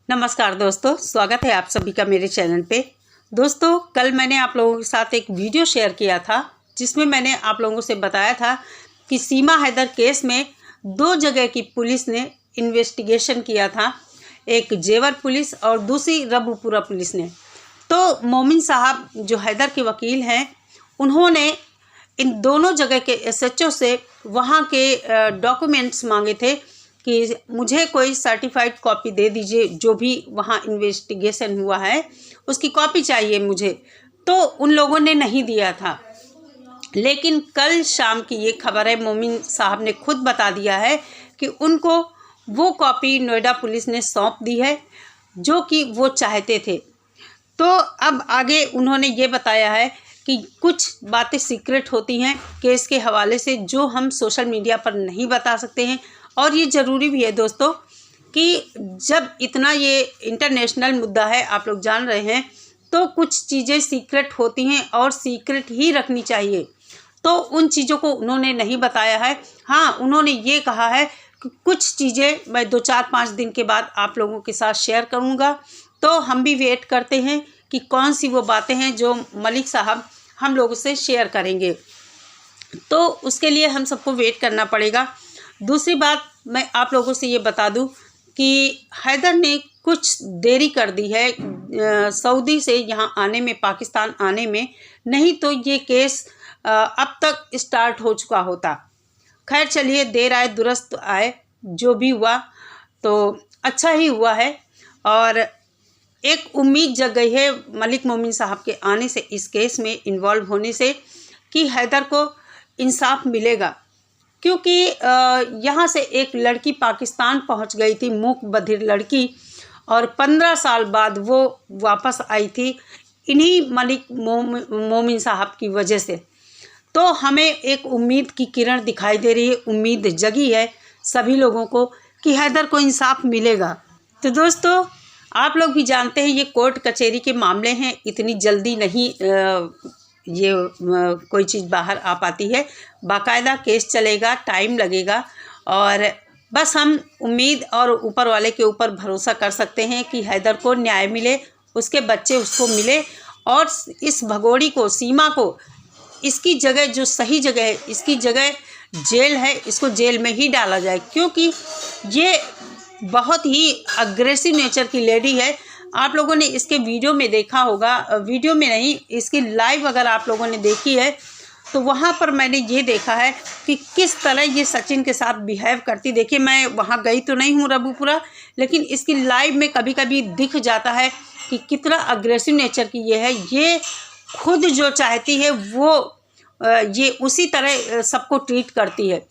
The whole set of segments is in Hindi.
नमस्कार दोस्तों, स्वागत है आप सभी का मेरे चैनल पे। दोस्तों, कल मैंने आप लोगों के साथ एक वीडियो शेयर किया था जिसमें मैंने आप लोगों से बताया था कि सीमा हैदर केस में 2 जगह की पुलिस ने इन्वेस्टिगेशन किया था, एक जेवर पुलिस और दूसरी रबूपुरा पुलिस ने। तो मोमिन साहब जो हैदर के वकील हैं, उन्होंने इन दोनों जगह के एसएचओ से वहाँ के डॉक्यूमेंट्स मांगे थे कि मुझे कोई सर्टिफाइड कॉपी दे दीजिए, जो भी वहाँ इन्वेस्टिगेशन हुआ है उसकी कॉपी चाहिए मुझे। तो उन लोगों ने नहीं दिया था, लेकिन कल शाम की ये खबर है, मोमिन साहब ने खुद बता दिया है कि उनको वो कॉपी नोएडा पुलिस ने सौंप दी है जो कि वो चाहते थे। तो अब आगे उन्होंने ये बताया है कि कुछ बातें सीक्रेट होती हैं केस के हवाले से, जो हम सोशल मीडिया पर नहीं बता सकते हैं। और ये ज़रूरी भी है दोस्तों कि जब इतना ये इंटरनेशनल मुद्दा है, आप लोग जान रहे हैं, तो कुछ चीज़ें सीक्रेट होती हैं और सीक्रेट ही रखनी चाहिए। तो उन चीज़ों को उन्होंने नहीं बताया है। हाँ, उन्होंने ये कहा है कि कुछ चीज़ें मैं 2-4-5 दिन के बाद आप लोगों के साथ शेयर करूँगा। तो हम भी वेट करते हैं कि कौन सी वो बातें हैं जो मलिक साहब हम लोगों से शेयर करेंगे। तो उसके लिए हम सबको वेट करना पड़ेगा। दूसरी बात मैं आप लोगों से ये बता दूं कि हैदर ने कुछ देरी कर दी है सऊदी से यहाँ आने में, पाकिस्तान आने में, नहीं तो ये केस अब तक स्टार्ट हो चुका होता। खैर चलिए, देर आए दुरुस्त आए, जो भी हुआ तो अच्छा ही हुआ है। और एक उम्मीद जग गई है मलिक मोमिन साहब के आने से, इस केस में इन्वॉल्व होने से, कि हैदर को इंसाफ मिलेगा। क्योंकि यहाँ से एक लड़की पाकिस्तान पहुँच गई थी, मूक बधिर लड़की, और 15 साल बाद वो वापस आई थी इन्हीं मलिक मोमिन साहब की वजह से। तो हमें एक उम्मीद की किरण दिखाई दे रही है, उम्मीद जगी है सभी लोगों को कि हैदर को इंसाफ मिलेगा। तो दोस्तों, आप लोग भी जानते हैं ये कोर्ट कचहरी के मामले हैं, इतनी जल्दी नहीं ये कोई चीज़ बाहर आ पाती है। बाकायदा केस चलेगा, टाइम लगेगा, और बस हम उम्मीद और ऊपर वाले के ऊपर भरोसा कर सकते हैं कि हैदर को न्याय मिले, उसके बच्चे उसको मिले, और इस भगोड़ी को, सीमा को, इसकी जगह जो सही जगह है, इसकी जगह जेल है, इसको जेल में ही डाला जाए। क्योंकि ये बहुत ही अग्रेसिव नेचर की लेडी है। आप लोगों ने इसके वीडियो में देखा होगा, वीडियो में नहीं, इसकी लाइव अगर आप लोगों ने देखी है तो वहाँ पर मैंने ये देखा है कि किस तरह ये सचिन के साथ बिहेव करती। देखिए, मैं वहाँ गई तो नहीं हूँ रबूपुरा, लेकिन इसकी लाइव में कभी कभी दिख जाता है कि कितना अग्रेसिव नेचर की ये है। ये खुद जो चाहती है वो ये उसी तरह सबको ट्रीट करती है।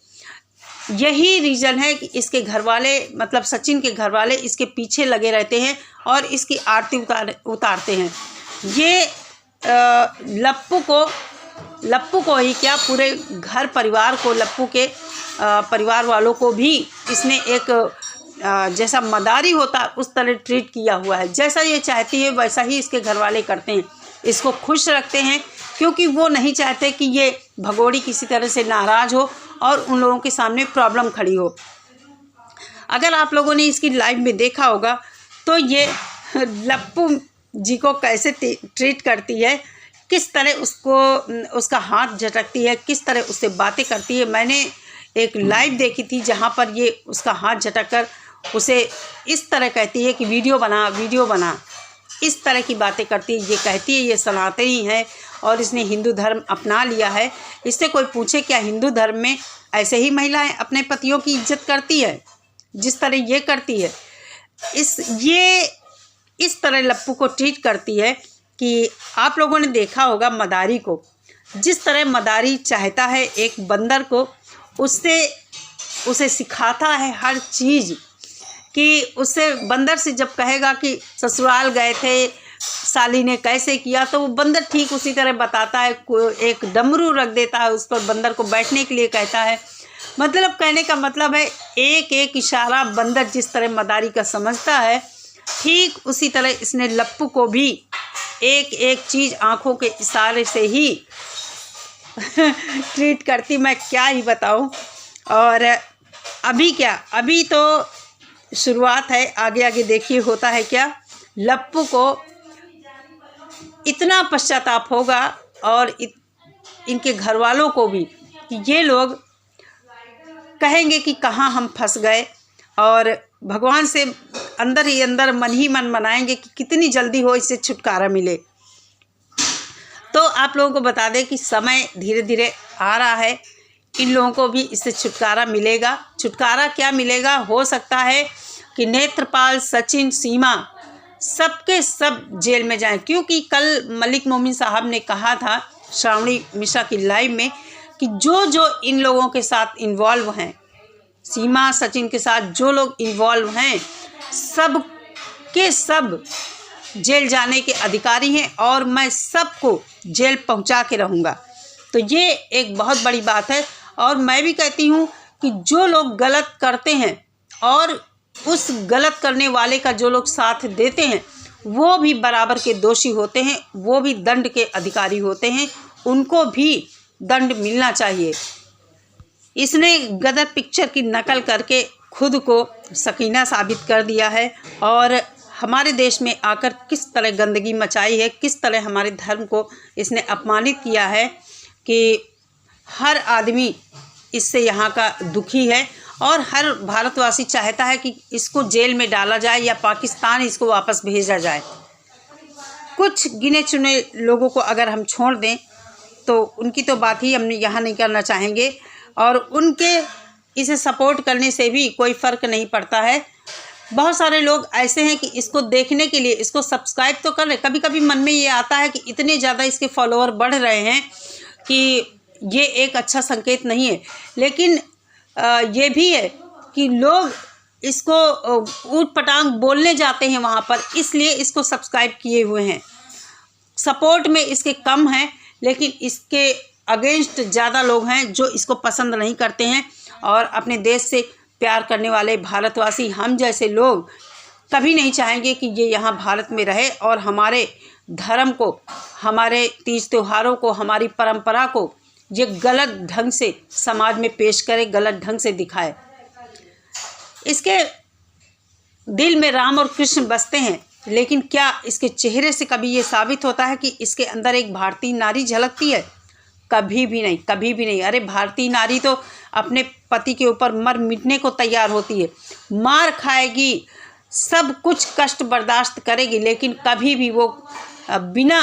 यही रीज़न है कि इसके घर वाले, मतलब सचिन के घर वाले, इसके पीछे लगे रहते हैं और इसकी आरती उतारते हैं। ये लप्पू को ही क्या, पूरे घर परिवार को, लप्पू के परिवार वालों को भी इसने एक जैसा मदारी होता है उस तरह ट्रीट किया हुआ है। जैसा ये चाहती है वैसा ही इसके घर वाले करते हैं, इसको खुश रखते हैं, क्योंकि वो नहीं चाहते कि ये भगोड़ी किसी तरह से नाराज़ हो और उन लोगों के सामने प्रॉब्लम खड़ी हो। अगर आप लोगों ने इसकी लाइव में देखा होगा तो ये लप्पू जी को कैसे ट्रीट करती है, किस तरह उसको, उसका हाथ झटकती है, किस तरह उससे बातें करती है। मैंने एक लाइव देखी थी जहाँ पर ये उसका हाथ झटक कर उसे इस तरह कहती है कि वीडियो बना, वीडियो बना, इस तरह की बातें करती है। ये कहती है ये सनातनी है और इसने हिंदू धर्म अपना लिया है। इससे कोई पूछे क्या हिंदू धर्म में ऐसे ही महिलाएं अपने पतियों की इज्जत करती है जिस तरह ये करती है? इस तरह लप्पू को ट्रीट करती है कि आप लोगों ने देखा होगा मदारी को, जिस तरह मदारी चाहता है एक बंदर को, उसे सिखाता है हर चीज़, कि उससे बंदर से जब कहेगा कि ससुराल गए थे, साली ने कैसे किया, तो वो बंदर ठीक उसी तरह बताता है। एक डमरू रख देता है उस पर, बंदर को बैठने के लिए कहता है। मतलब कहने का मतलब है, एक एक इशारा बंदर जिस तरह मदारी का समझता है, ठीक उसी तरह इसने लप्पू को भी एक एक चीज़ आँखों के इशारे से ही ट्रीट करती। मैं क्या ही बताऊं। और अभी क्या, अभी तो शुरुआत है, आगे आगे देखिए होता है क्या। लप्पू को इतना पश्चाताप होगा और इनके घर वालों को भी कि ये लोग कहेंगे कि कहाँ हम फंस गए, और भगवान से अंदर ही अंदर मन ही मन मनाएंगे कि कितनी जल्दी हो इससे छुटकारा मिले। तो आप लोगों को बता दें कि समय धीरे धीरे आ रहा है, इन लोगों को भी इससे छुटकारा मिलेगा। छुटकारा क्या मिलेगा, हो सकता है कि नेत्रपाल, सचिन, सीमा सबके सब जेल में जाएं, क्योंकि कल मलिक मोमिन साहब ने कहा था श्रावणी मिश्रा की लाइव में कि जो जो इन लोगों के साथ इन्वॉल्व हैं, सीमा सचिन के साथ जो लोग इन्वॉल्व हैं, सब के सब जेल जाने के अधिकारी हैं और मैं सबको जेल पहुंचा के रहूँगा। तो ये एक बहुत बड़ी बात है। और मैं भी कहती हूँ कि जो लोग गलत करते हैं और उस गलत करने वाले का जो लोग साथ देते हैं वो भी बराबर के दोषी होते हैं, वो भी दंड के अधिकारी होते हैं, उनको भी दंड मिलना चाहिए। इसने गदर पिक्चर की नकल करके खुद को सकीना साबित कर दिया है और हमारे देश में आकर किस तरह गंदगी मचाई है, किस तरह हमारे धर्म को इसने अपमानित किया है कि हर आदमी इससे यहाँ का दुखी है और हर भारतवासी चाहता है कि इसको जेल में डाला जाए या पाकिस्तान इसको वापस भेजा जाए। कुछ गिने चुने लोगों को अगर हम छोड़ दें तो उनकी तो बात ही हम यहाँ नहीं करना चाहेंगे, और उनके इसे सपोर्ट करने से भी कोई फ़र्क नहीं पड़ता है। बहुत सारे लोग ऐसे हैं कि इसको देखने के लिए इसको सब्सक्राइब तो कर रहे, कभी कभी मन में ये आता है कि इतने ज़्यादा इसके फॉलोअर बढ़ रहे हैं कि ये एक अच्छा संकेत नहीं है। लेकिन ये भी है कि लोग इसको ऊट पटांग बोलने जाते हैं वहाँ पर, इसलिए इसको सब्सक्राइब किए हुए हैं। सपोर्ट में इसके कम हैं, लेकिन इसके अगेंस्ट ज़्यादा लोग हैं जो इसको पसंद नहीं करते हैं। और अपने देश से प्यार करने वाले भारतवासी हम जैसे लोग कभी नहीं चाहेंगे कि ये यहाँ भारत में रहे और हमारे धर्म को, हमारे तीज त्योहारों को, हमारी परंपरा को ये गलत ढंग से समाज में पेश करे, गलत ढंग से दिखाए। इसके दिल में राम और कृष्ण बसते हैं, लेकिन क्या इसके चेहरे से कभी ये साबित होता है कि इसके अंदर एक भारतीय नारी झलकती है? कभी भी नहीं, कभी भी नहीं। अरे भारतीय नारी तो अपने पति के ऊपर मर मिटने को तैयार होती है, मार खाएगी, सब कुछ कष्ट बर्दाश्त करेगी, लेकिन कभी भी वो बिना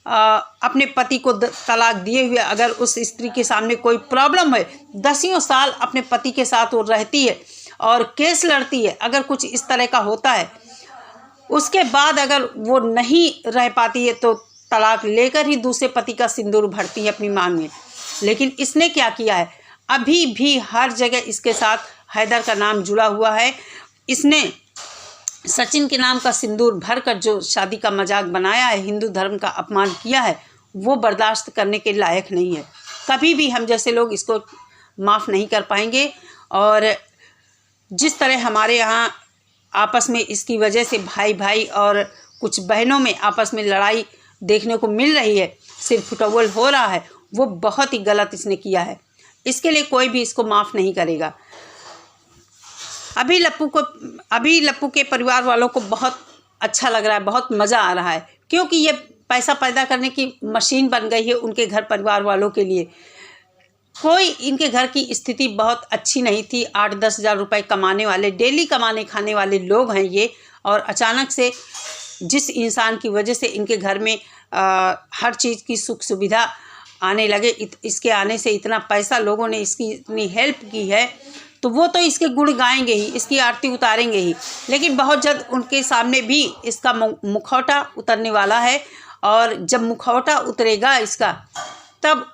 अपने पति को तलाक दिए हुए अगर उस स्त्री के सामने कोई प्रॉब्लम है, दसियों साल अपने पति के साथ वो रहती है और केस लड़ती है। अगर कुछ इस तरह का होता है, उसके बाद अगर वो नहीं रह पाती है तो तलाक लेकर ही दूसरे पति का सिंदूर भरती है अपनी मांग में। लेकिन इसने क्या किया है, अभी भी हर जगह इसके साथ हैदर का नाम जुड़ा हुआ है। इसने सचिन के नाम का सिंदूर भरकर जो शादी का मजाक बनाया है, हिंदू धर्म का अपमान किया है, वो बर्दाश्त करने के लायक नहीं है। कभी भी हम जैसे लोग इसको माफ़ नहीं कर पाएंगे। और जिस तरह हमारे यहाँ आपस में इसकी वजह से भाई भाई और कुछ बहनों में आपस में लड़ाई देखने को मिल रही है, सिर फुटबॉल हो रहा है, वो बहुत ही गलत इसने किया है। इसके लिए कोई भी इसको माफ़ नहीं करेगा। अभी लप्पू के परिवार वालों को बहुत अच्छा लग रहा है, बहुत मज़ा आ रहा है, क्योंकि ये पैसा पैदा करने की मशीन बन गई है उनके घर परिवार वालों के लिए। कोई इनके घर की स्थिति बहुत अच्छी नहीं थी, 8-10 हज़ार रुपये कमाने वाले, डेली कमाने खाने वाले लोग हैं ये, और अचानक से जिस इंसान की वजह से इनके घर में हर चीज़ की सुख सुविधा आने लगे, इसके आने से इतना पैसा लोगों ने इसकी इतनी हेल्प की है, तो वो तो इसके गुण गाएंगे ही, इसकी आरती उतारेंगे ही। लेकिन बहुत जल्द उनके सामने भी इसका मुखौटा उतरने वाला है, और जब मुखौटा उतरेगा इसका, तब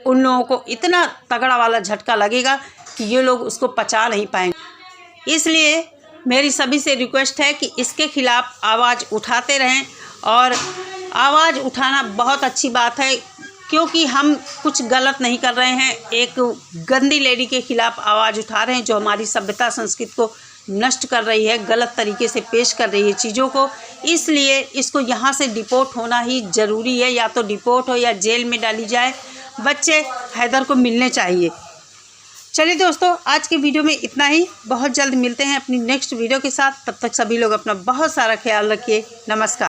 उन लोगों को इतना तगड़ा वाला झटका लगेगा कि ये लोग उसको पचा नहीं पाएंगे। इसलिए मेरी सभी से रिक्वेस्ट है कि इसके खिलाफ़ आवाज़ उठाते रहें, और आवाज़ उठाना बहुत अच्छी बात है, क्योंकि हम कुछ गलत नहीं कर रहे हैं। एक गंदी लेडी के खिलाफ़ आवाज़ उठा रहे हैं जो हमारी सभ्यता संस्कृति को नष्ट कर रही है, गलत तरीके से पेश कर रही है चीज़ों को। इसलिए इसको यहाँ से डिपोर्ट होना ही ज़रूरी है, या तो डिपोर्ट हो या जेल में डाली जाए। बच्चे हैदर को मिलने चाहिए। चलिए दोस्तों, आज के वीडियो में इतना ही। बहुत जल्द मिलते हैं अपनी नेक्स्ट वीडियो के साथ। तब तक सभी लोग अपना बहुत सारा ख्याल रखिए। नमस्कार।